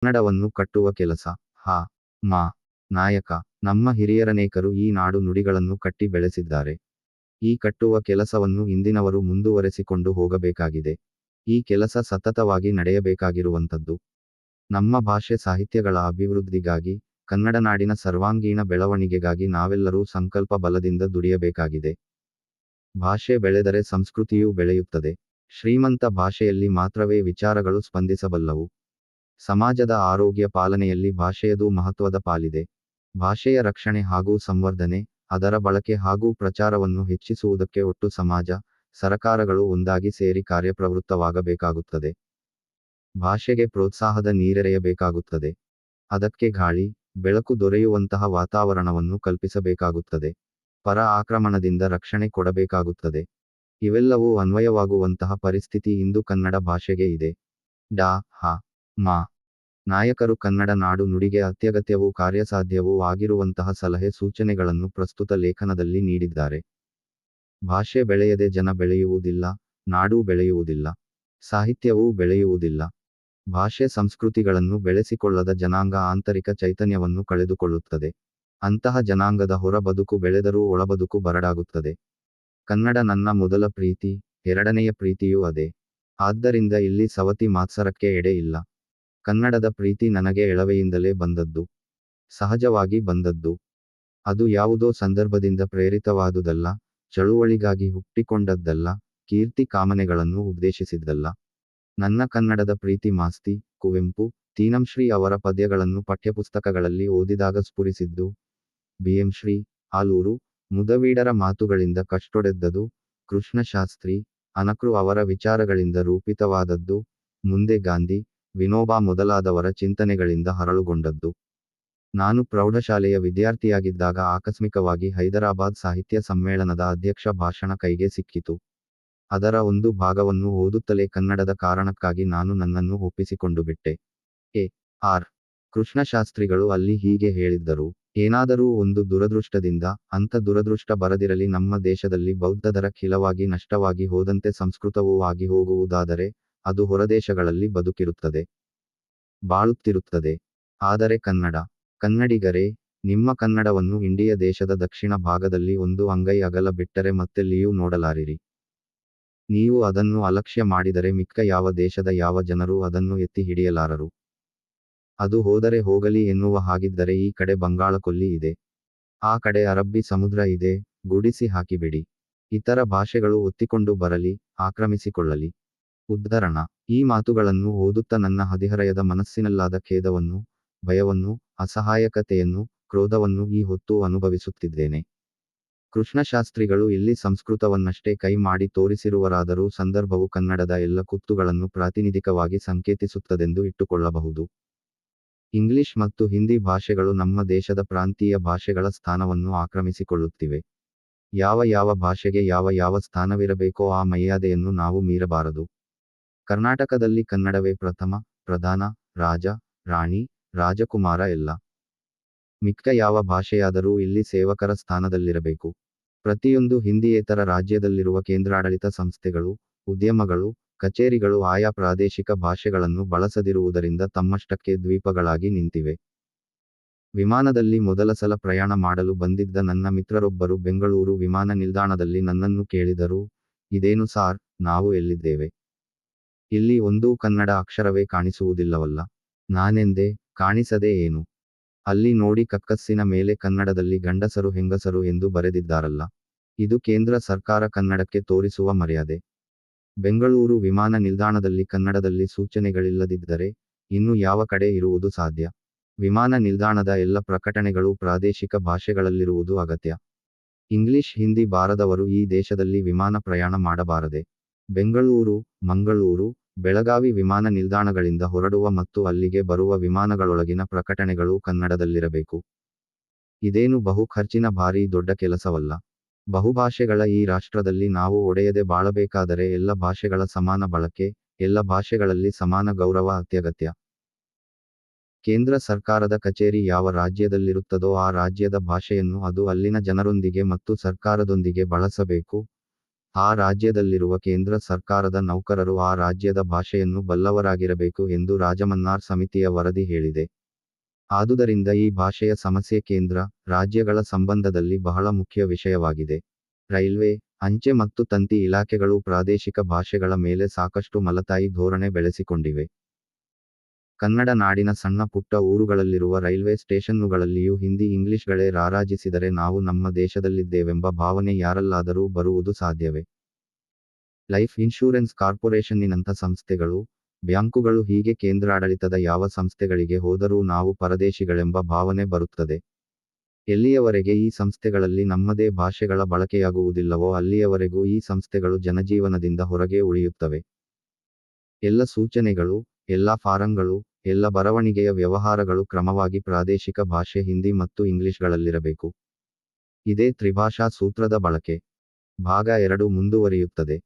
ಕನ್ನಡವನ್ನು ಕಟ್ಟುವ ಕೆಲಸ. ಹ. ಮ. ನಾಯಕ. ನಮ್ಮ ಹಿರಿಯರನೇಕರು ಈ ನಾಡು ನುಡಿಗಳನ್ನು ಕಟ್ಟಿ ಬೆಳೆಸಿದ್ದಾರೆ. ಈ ಕಟ್ಟುವ ಕೆಲಸವನ್ನು ಇಂದಿನವರು ಮುಂದುವರೆಸಿಕೊಂಡು ಹೋಗಬೇಕಾಗಿದೆ. ಈ ಕೆಲಸ ಸತತವಾಗಿ ನಡೆಯಬೇಕಾಗಿರುವಂಥದ್ದು. ನಮ್ಮ ಭಾಷೆ ಸಾಹಿತ್ಯಗಳ ಅಭಿವೃದ್ಧಿಗಾಗಿ, ಕನ್ನಡ ನಾಡಿನ ಸರ್ವಾಂಗೀಣ ಬೆಳವಣಿಗೆಗಾಗಿ ನಾವೆಲ್ಲರೂ ಸಂಕಲ್ಪ ಬಲದಿಂದ ದುಡಿಯಬೇಕಾಗಿದೆ. ಭಾಷೆ ಬೆಳೆದರೆ ಸಂಸ್ಕೃತಿಯೂ ಬೆಳೆಯುತ್ತದೆ. ಶ್ರೀಮಂತ ಭಾಷೆಯಲ್ಲಿ ಮಾತ್ರವೇ ವಿಚಾರಗಳು ಸ್ಪಂದಿಸಬಲ್ಲವು. ಸಮಾಜದ ಆರೋಗ್ಯ ಪಾಲನೆಯಲ್ಲಿ ಭಾಷೆಯದು ಮಹತ್ವದ ಪಾಲಿದೆ. ಭಾಷೆಯ ರಕ್ಷಣೆ ಹಾಗೂ ಸಂವರ್ಧನೆ, ಅದರ ಬಳಕೆ ಹಾಗೂ ಪ್ರಚಾರವನ್ನು ಹೆಚ್ಚಿಸುವುದಕ್ಕೆ ಒಟ್ಟು ಸಮಾಜ, ಸರಕಾರಗಳು ಒಂದಾಗಿ ಸೇರಿ ಕಾರ್ಯಪ್ರವೃತ್ತವಾಗಬೇಕಾಗುತ್ತದೆ. ಭಾಷೆಗೆ ಪ್ರೋತ್ಸಾಹದ ನೀರೆರೆಯಬೇಕಾಗುತ್ತದೆ. ಅದಕ್ಕೆ ಗಾಳಿ, ಬೆಳಕು ದೊರೆಯುವಂತಹ ವಾತಾವರಣವನ್ನು ಕಲ್ಪಿಸಬೇಕಾಗುತ್ತದೆ. ಪರ ಆಕ್ರಮಣದಿಂದ ರಕ್ಷಣೆ ಕೊಡಬೇಕಾಗುತ್ತದೆ. ಇವೆಲ್ಲವೂ ಅನ್ವಯವಾಗುವಂತಹ ಪರಿಸ್ಥಿತಿ ಇಂದು ಕನ್ನಡ ಭಾಷೆಗೆ ಇದೆ. ಡಾ. ಹ. ಮ. ನಾಯಕರು ಕನ್ನಡ ನಾಡು ನುಡಿಗೆ ಅತ್ಯಗತ್ಯವೂ ಕಾರ್ಯಸಾಧ್ಯವೂ ಆಗಿರುವಂತಹ ಸಲಹೆ ಸೂಚನೆಗಳನ್ನು ಪ್ರಸ್ತುತ ಲೇಖನದಲ್ಲಿ ನೀಡಿದ್ದಾರೆ. ಭಾಷೆ ಬೆಳೆಯದೆ ಜನ ಬೆಳೆಯುವುದಿಲ್ಲ, ನಾಡೂ ಬೆಳೆಯುವುದಿಲ್ಲ, ಸಾಹಿತ್ಯವೂ ಬೆಳೆಯುವುದಿಲ್ಲ. ಭಾಷೆ ಸಂಸ್ಕೃತಿಗಳನ್ನು ಬೆಳೆಸಿಕೊಳ್ಳದ ಜನಾಂಗ ಆಂತರಿಕ ಚೈತನ್ಯವನ್ನು ಕಳೆದುಕೊಳ್ಳುತ್ತದೆ. ಅಂತಹ ಜನಾಂಗದ ಹೊರ ಬದುಕು ಬೆಳೆದರೂ ಒಳಬದುಕು ಬರಡಾಗುತ್ತದೆ. ಕನ್ನಡ ನನ್ನ ಮೊದಲ ಪ್ರೀತಿ, ಎರಡನೆಯ ಪ್ರೀತಿಯೂ ಅದೇ. ಆದ್ದರಿಂದ ಇಲ್ಲಿ ಸವತಿ ಮಾತ್ಸರಕ್ಕೆ ಎಡೆ ಇಲ್ಲ. ಕನ್ನಡದ ಪ್ರೀತಿ ನನಗೆ ಎಳವೆಯಿಂದಲೇ ಬಂದದ್ದು. ಸಹಜವಾಗಿ ಬಂದದ್ದು. ಅದು ಯಾವುದೋ ಸಂದರ್ಭದಿಂದ ಪ್ರೇರಿತವಾದುದಲ್ಲ, ಚಳುವಳಿಗಾಗಿ ಹುಟ್ಟಿಕೊಂಡದ್ದಲ್ಲ, ಕೀರ್ತಿ ಕಾಮನೆಗಳನ್ನು ಉದ್ದೇಶಿಸಿದ್ದಲ್ಲ. ನನ್ನ ಕನ್ನಡದ ಪ್ರೀತಿ ಮಾಸ್ತಿ, ಕುವೆಂಪು, ತೀನಂಶ್ರೀ ಅವರ ಪದ್ಯಗಳನ್ನು ಪಠ್ಯಪುಸ್ತಕಗಳಲ್ಲಿ ಓದಿದಾಗ ಸ್ಫುರಿಸಿದ್ದು. ಬಿಎಂಶ್ರೀ, ಆಲೂರು, ಮುದವೀಡರ ಮಾತುಗಳಿಂದ ಕಷ್ಟೊಡೆದ್ದದು. ಕೃಷ್ಣಶಾಸ್ತ್ರಿ, ಅನಕೃ ಅವರ ವಿಚಾರಗಳಿಂದ ರೂಪಿತವಾದದ್ದು. ಮುಂದೆ ಗಾಂಧಿ, ವಿನೋಬಾ ಮೊದಲಾದವರ ಚಿಂತನೆಗಳಿಂದ ಹರಳುಗೊಂಡದ್ದು. ನಾನು ಪ್ರೌಢಶಾಲೆಯ ವಿದ್ಯಾರ್ಥಿಯಾಗಿದ್ದಾಗ ಆಕಸ್ಮಿಕವಾಗಿ ಹೈದರಾಬಾದ್ ಸಾಹಿತ್ಯ ಸಮ್ಮೇಳನದ ಅಧ್ಯಕ್ಷ ಭಾಷಣ ಕೈಗೆ ಸಿಕ್ಕಿತು. ಅದರ ಒಂದು ಭಾಗವನ್ನು ಓದುತ್ತಲೇ ಕನ್ನಡದ ಕಾರಣಕ್ಕಾಗಿ ನಾನು ನನ್ನನ್ನು ಒಪ್ಪಿಸಿಕೊಂಡು ಬಿಟ್ಟೆ. ಎ. ಆರ್. ಕೃಷ್ಣಶಾಸ್ತ್ರಿಗಳು ಅಲ್ಲಿ ಹೀಗೆ ಹೇಳಿದ್ದರು. ಏನಾದರೂ ಒಂದು ದುರದೃಷ್ಟದಿಂದ, ಅಂಥ ದುರದೃಷ್ಟ ಬರದಿರಲಿ, ನಮ್ಮ ದೇಶದಲ್ಲಿ ಬೌದ್ಧದರ ಖಿಲವಾಗಿ ನಷ್ಟವಾಗಿ ಹೋದಂತೆ ಸಂಸ್ಕೃತವೂ ಆಗಿ ಹೋಗುವುದಾದರೆ, ಅದು ಹೊರದೇಶಗಳಲ್ಲಿ ಬದುಕಿರುತ್ತದೆ, ಬಾಳುತ್ತಿರುತ್ತದೆ. ಆದರೆ ಕನ್ನಡ, ಕನ್ನಡಿಗರೇ, ನಿಮ್ಮ ಕನ್ನಡವನ್ನು ಇಂಡಿಯ ದೇಶದ ದಕ್ಷಿಣ ಭಾಗದಲ್ಲಿ ಒಂದು ಅಂಗೈ ಅಗಲ ಬಿಟ್ಟರೆ ಮತ್ತೆಲ್ಲಿಯೂ ನೋಡಲಾರಿರಿ. ನೀವು ಅದನ್ನು ಅಲಕ್ಷ್ಯ ಮಾಡಿದರೆ ಮಿಕ್ಕ ಯಾವ ದೇಶದ ಯಾವ ಜನರೂ ಅದನ್ನು ಎತ್ತಿ ಹಿಡಿಯಲಾರರು. ಅದು ಹೋದರೆ ಹೋಗಲಿ ಎನ್ನುವ ಹಾಗಿದ್ದರೆ ಈ ಕಡೆ ಬಂಗಾಳ ಕೊಲ್ಲಿ ಇದೆ, ಆ ಕಡೆ ಅರಬ್ಬಿ ಸಮುದ್ರ ಇದೆ, ಗುಡಿಸಿ ಹಾಕಿಬಿಡಿ. ಇತರ ಭಾಷೆಗಳು ಒತ್ತಿಕೊಂಡು ಬರಲಿ, ಆಕ್ರಮಿಸಿಕೊಳ್ಳಲಿ. ಉದ್ಧರಣ. ಈ ಮಾತುಗಳನ್ನು ಓದುತ್ತಾ ನನ್ನ ಹದಿಹರೆಯದ ಮನಸ್ಸಿನಲ್ಲಾದ ಖೇದವನ್ನು, ಭಯವನ್ನು, ಅಸಹಾಯಕತೆಯನ್ನು, ಕ್ರೋಧವನ್ನು ಈ ಹೊತ್ತು ಅನುಭವಿಸುತ್ತಿದ್ದೇನೆ. ಕೃಷ್ಣಶಾಸ್ತ್ರಿಗಳು ಇಲ್ಲಿ ಸಂಸ್ಕೃತವನ್ನಷ್ಟೇ ಕೈ ಮಾಡಿ ತೋರಿಸಿರುವರಾದರೂ ಸಂದರ್ಭವು ಕನ್ನಡದ ಎಲ್ಲ ಕುತ್ತುಗಳನ್ನು ಪ್ರಾತಿನಿಧಿಕವಾಗಿ ಸಂಕೇತಿಸುತ್ತದೆಂದು ಇಟ್ಟುಕೊಳ್ಳಬಹುದು. ಇಂಗ್ಲಿಷ್ ಮತ್ತು ಹಿಂದಿ ಭಾಷೆಗಳು ನಮ್ಮ ದೇಶದ ಪ್ರಾಂತೀಯ ಭಾಷೆಗಳ ಸ್ಥಾನವನ್ನು ಆಕ್ರಮಿಸಿಕೊಳ್ಳುತ್ತಿವೆ. ಯಾವ ಯಾವ ಭಾಷೆಗೆ ಯಾವ ಯಾವ ಸ್ಥಾನವಿರಬೇಕೋ ಆ ಮರ್ಯಾದೆಯನ್ನು ನಾವು ಮೀರಬಾರದು. ಕರ್ನಾಟಕದಲ್ಲಿ ಕನ್ನಡವೇ ಪ್ರಥಮ, ಪ್ರಧಾನ, ರಾಜ, ರಾಣಿ, ರಾಜಕುಮಾರ ಎಲ್ಲ. ಮಿಕ್ಕ ಯಾವ ಭಾಷೆಯಾದರೂ ಇಲ್ಲಿ ಸೇವಕರ ಸ್ಥಾನದಲ್ಲಿರಬೇಕು. ಪ್ರತಿಯೊಂದು ಹಿಂದಿಯೇತರ ರಾಜ್ಯದಲ್ಲಿರುವ ಕೇಂದ್ರಾಡಳಿತ ಸಂಸ್ಥೆಗಳು, ಉದ್ಯಮಗಳು, ಕಚೇರಿಗಳು ಆಯಾ ಪ್ರಾದೇಶಿಕ ಭಾಷೆಗಳನ್ನು ಬಳಸದಿರುವುದರಿಂದ ತಮ್ಮಷ್ಟಕ್ಕೆ ದ್ವೀಪಗಳಾಗಿ ನಿಂತಿವೆ. ವಿಮಾನದಲ್ಲಿ ಮೊದಲ ಸಲ ಪ್ರಯಾಣ ಮಾಡಲು ಬಂದಿದ್ದ ನನ್ನ ಮಿತ್ರರೊಬ್ಬರು ಬೆಂಗಳೂರು ವಿಮಾನ ನಿಲ್ದಾಣದಲ್ಲಿ ನನ್ನನ್ನು ಕೇಳಿದರು, ಇದೇನು ಸಾರ್, ನಾವು ಎಲ್ಲಿದ್ದೇವೆ? ಇಲ್ಲಿ ಒಂದೂ ಕನ್ನಡ ಅಕ್ಷರವೇ ಕಾಣಿಸುವುದಿಲ್ಲವಲ್ಲ. ನಾನೆಂದೆ, ಕಾಣಿಸದೆ ಏನು? ಅಲ್ಲಿ ನೋಡಿ ಕಕ್ಕಸ್ಸಿನ ಮೇಲೆ ಕನ್ನಡದಲ್ಲಿ ಗಂಡಸರು ಹೆಂಗಸರು ಎಂದು ಬರೆದಿದ್ದಾರಲ್ಲ. ಇದು ಕೇಂದ್ರ ಸರ್ಕಾರ ಕನ್ನಡಕ್ಕೆ ತೋರಿಸುವ ಮರ್ಯಾದೆ. ಬೆಂಗಳೂರು ವಿಮಾನ ನಿಲ್ದಾಣದಲ್ಲಿ ಕನ್ನಡದಲ್ಲಿ ಸೂಚನೆಗಳಿಲ್ಲದಿದ್ದರೆ ಇನ್ನು ಯಾವ ಕಡೆ ಇರುವುದು ಸಾಧ್ಯ? ವಿಮಾನ ನಿಲ್ದಾಣದ ಎಲ್ಲ ಪ್ರಕಟಣೆಗಳು ಪ್ರಾದೇಶಿಕ ಭಾಷೆಗಳಲ್ಲಿರುವುದು ಅಗತ್ಯ. ಇಂಗ್ಲಿಷ್ ಹಿಂದಿ ಬಾರದವರು ಈ ದೇಶದಲ್ಲಿ ವಿಮಾನ ಪ್ರಯಾಣ ಮಾಡಬಾರದೆ? ಬೆಂಗಳೂರು, ಮಂಗಳೂರು, ಬೆಳಗಾವಿ ವಿಮಾನ ನಿಲ್ದಾಣಗಳಿಂದ ಹೊರಡುವ ಮತ್ತು ಅಲ್ಲಿಗೆ ಬರುವ ವಿಮಾನಗಳೊಳಗಿನ ಪ್ರಕಟಣೆಗಳು ಕನ್ನಡದಲ್ಲಿರಬೇಕು. ಇದೇನು ಬಹು ಖರ್ಚಿನ ಭಾರೀ ದೊಡ್ಡ ಕೆಲಸವಲ್ಲ. ಬಹುಭಾಷೆಗಳ ಈ ರಾಷ್ಟ್ರದಲ್ಲಿ ನಾವು ಒಡೆಯದೆ ಬಾಳಬೇಕಾದರೆ ಎಲ್ಲ ಭಾಷೆಗಳ ಸಮಾನ ಬಳಕೆ, ಎಲ್ಲ ಭಾಷೆಗಳಲ್ಲಿ ಸಮಾನ ಗೌರವ ಅತ್ಯಗತ್ಯ. ಕೇಂದ್ರ ಸರ್ಕಾರದ ಕಚೇರಿ ಯಾವ ರಾಜ್ಯದಲ್ಲಿರುತ್ತದೋ ಆ ರಾಜ್ಯದ ಭಾಷೆಯನ್ನು ಅದು ಅಲ್ಲಿನ ಜನರೊಂದಿಗೆ ಮತ್ತು ಸರ್ಕಾರದೊಂದಿಗೆ ಬಳಸಬೇಕು. ಆ ರಾಜ್ಯದಲ್ಲಿರುವ ಕೇಂದ್ರ ಸರ್ಕಾರದ ನೌಕರರು ಆ ರಾಜ್ಯದ ಭಾಷೆಯನ್ನು ಬಲ್ಲವರಾಗಿರಬೇಕು ಎಂದು ರಾಜಮನ್ನಾರ್ ಸಮಿತಿಯ ವರದಿ ಹೇಳಿದೆ. ಆದುದರಿಂದ ಈ ಭಾಷೆಯ ಸಮಸ್ಯೆ ಕೇಂದ್ರ, ರಾಜ್ಯಗಳ ಸಂಬಂಧದಲ್ಲಿ ಬಹಳ ಮುಖ್ಯ ವಿಷಯವಾಗಿದೆ. ರೈಲ್ವೆ, ಅಂಚೆ ಮತ್ತು ತಂತಿ ಇಲಾಖೆಗಳು ಪ್ರಾದೇಶಿಕ ಭಾಷೆಗಳ ಮೇಲೆ ಸಾಕಷ್ಟು ಮಲತಾಯಿ ಧೋರಣೆ ಬೆಳೆಸಿಕೊಂಡಿವೆ. ಕನ್ನಡ ನಾಡಿನ ಸಣ್ಣ ಪುಟ್ಟ ಊರುಗಳಲ್ಲಿರುವ ರೈಲ್ವೆ ಸ್ಟೇಷನ್ನುಗಳಲ್ಲಿಯೂ ಹಿಂದಿ ಇಂಗ್ಲಿಷ್ಗಳೇ ರಾರಾಜಿಸಿದರೆ ನಾವು ನಮ್ಮ ದೇಶದಲ್ಲಿದ್ದೇವೆಂಬ ಭಾವನೆ ಯಾರಲ್ಲಾದರೂ ಬರುವುದು ಸಾಧ್ಯವೇ? ಲೈಫ್ ಇನ್ಶೂರೆನ್ಸ್ ಕಾರ್ಪೊರೇಷನ್ನಿನಂಥ ಸಂಸ್ಥೆಗಳು, ಬ್ಯಾಂಕುಗಳು ಹೀಗೆ ಕೇಂದ್ರಾಡಳಿತದ ಯಾವ ಸಂಸ್ಥೆಗಳಿಗೆ ಹೋದರೂ ನಾವು ಪರದೇಶಿಗಳೆಂಬ ಭಾವನೆ ಬರುತ್ತದೆ. ಎಲ್ಲಿಯವರೆಗೆ ಈ ಸಂಸ್ಥೆಗಳಲ್ಲಿ ನಮ್ಮದೇ ಭಾಷೆಗಳ ಬಳಕೆಯಾಗುವುದಿಲ್ಲವೋ ಅಲ್ಲಿಯವರೆಗೂ ಈ ಸಂಸ್ಥೆಗಳು ಜನಜೀವನದಿಂದ ಹೊರಗೆ ಉಳಿಯುತ್ತವೆ. ಎಲ್ಲ ಸೂಚನೆಗಳು, ಎಲ್ಲ ಫಾರಂಗಳು, ಎಲ್ಲ ಬರವಣಿಗೆಯ ವ್ಯವಹಾರಗಳು ಕ್ರಮವಾಗಿ ಪ್ರಾದೇಶಿಕ ಭಾಷೆ ಹಿಂದಿ ಮತ್ತು ಇಂಗ್ಲಿಷ್ಗಳಲ್ಲಿರಬೇಕು. ಇದೇ ತ್ರಿಭಾಷಾ ಸೂತ್ರದ ಬಳಕೆ. ಭಾಗ 2 ಮುಂದುವರಿಯುತ್ತದೆ.